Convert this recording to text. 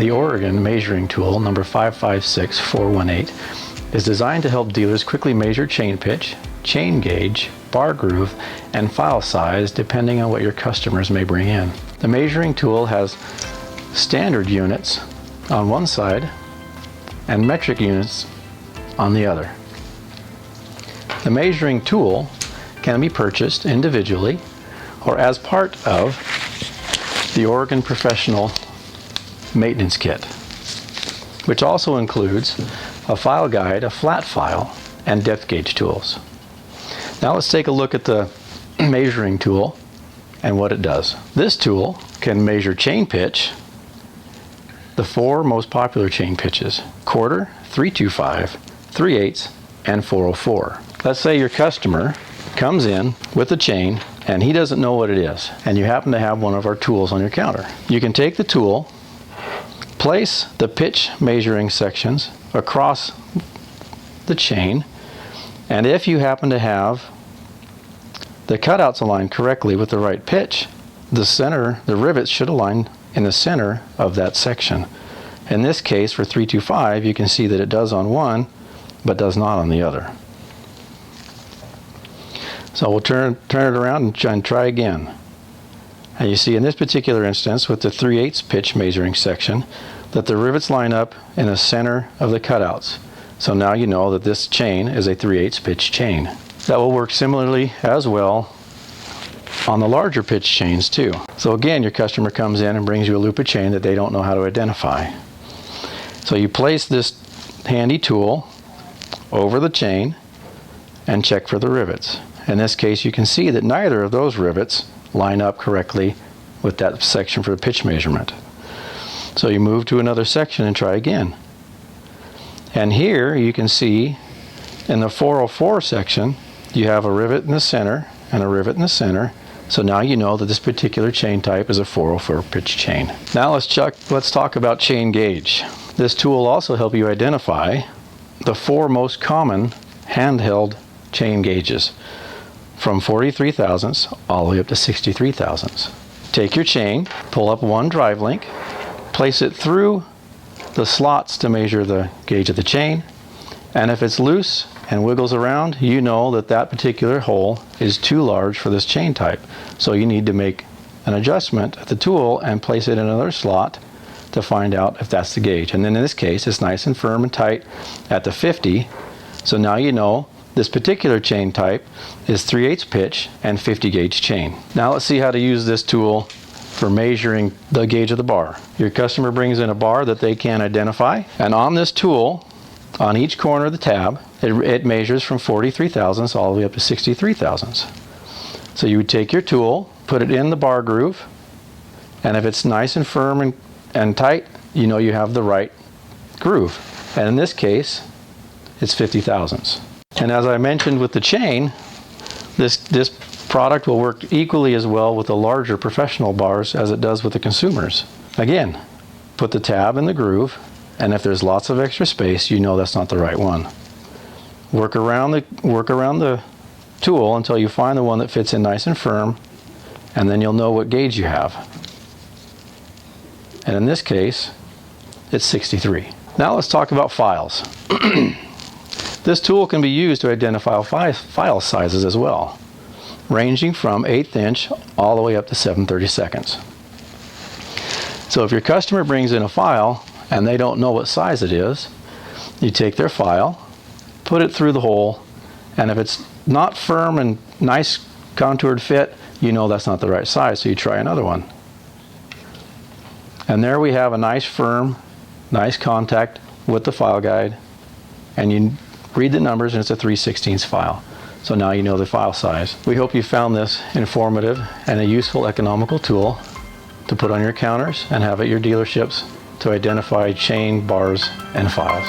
The Oregon measuring tool number 556418 is designed to help dealers quickly measure chain pitch, chain gauge, bar groove, and file size depending on what your customers may bring in. The measuring tool has standard units on one side and metric units on the other. The measuring tool can be purchased individually or as part of the Oregon Professional Maintenance Kit, which also includes a file guide, a flat file, and depth gauge tools. Now let's take a look at the measuring tool and what it does. This tool can measure chain pitch, the four most popular chain pitches: quarter, 325, 3/8, and 404. Let's say your customer comes in with a chain and he doesn't know what it is, and you happen to have one of our tools on your counter. You can take the tool, place the pitch measuring sections across the chain, and if you happen to have the cutouts aligned correctly with the right pitch, the rivets should align in the center of that section. In this case, for 325, you can see that it does on one, but does not on the other. So we'll turn it around and try again. And you see in this particular instance with the 3/8 pitch measuring section that the rivets line up in the center of the cutouts. So now you know that this chain is a 3/8 pitch chain. That will work similarly as well on the larger pitch chains too. So again, your customer comes in and brings you a loop of chain that they don't know how to identify. So you place this handy tool over the chain and check for the rivets. In this case, you can see that neither of those rivets line up correctly with that section for the pitch measurement. So you move to another section and try again. And here you can see in the 404 section, you have a rivet in the center and a rivet in the center. So now you know that this particular chain type is a 404 pitch chain. Now let's talk about chain gauge. This tool will also help you identify the four most common handheld chain gauges, from 43 thousandths all the way up to 63 thousandths. Take your chain, pull up one drive link, place it through the slots to measure the gauge of the chain, and if it's loose and wiggles around, you know that that particular hole is too large for this chain type. So you need to make an adjustment at the tool and place it in another slot to find out if that's the gauge. And then in this case, it's nice and firm and tight at the 50. So now you know this particular chain type is 3/8 pitch and 50 gauge chain. Now let's see how to use this tool for measuring the gauge of the bar. Your customer brings in a bar that they can identify, and on this tool, on each corner of the tab, it measures from 43 thousandths all the way up to 63 thousandths. So you would take your tool, put it in the bar groove, and if it's nice and firm and tight, you know you have the right groove. And in this case, it's 50 thousandths. And as I mentioned with the chain, this product will work equally as well with the larger professional bars as it does with the consumers. Again, put the tab in the groove, and if there's lots of extra space, you know that's not the right one. Work around the tool until you find the one that fits in nice and firm, and then you'll know what gauge you have. And in this case, it's 63. Now let's talk about files. This tool can be used to identify file sizes as well, ranging from 1/8 inch all the way up to 7/32. So if your customer brings in a file and they don't know what size it is, you take their file, put it through the hole, and if it's not firm and nice contoured fit, you know that's not the right size, so you try another one. And there we have a nice firm, nice contact with the file guide, and you read the numbers and it's a 3/16 file. So now you know the file size. We hope you found this informative and a useful economical tool to put on your counters and have at your dealerships to identify chain, bars, and files.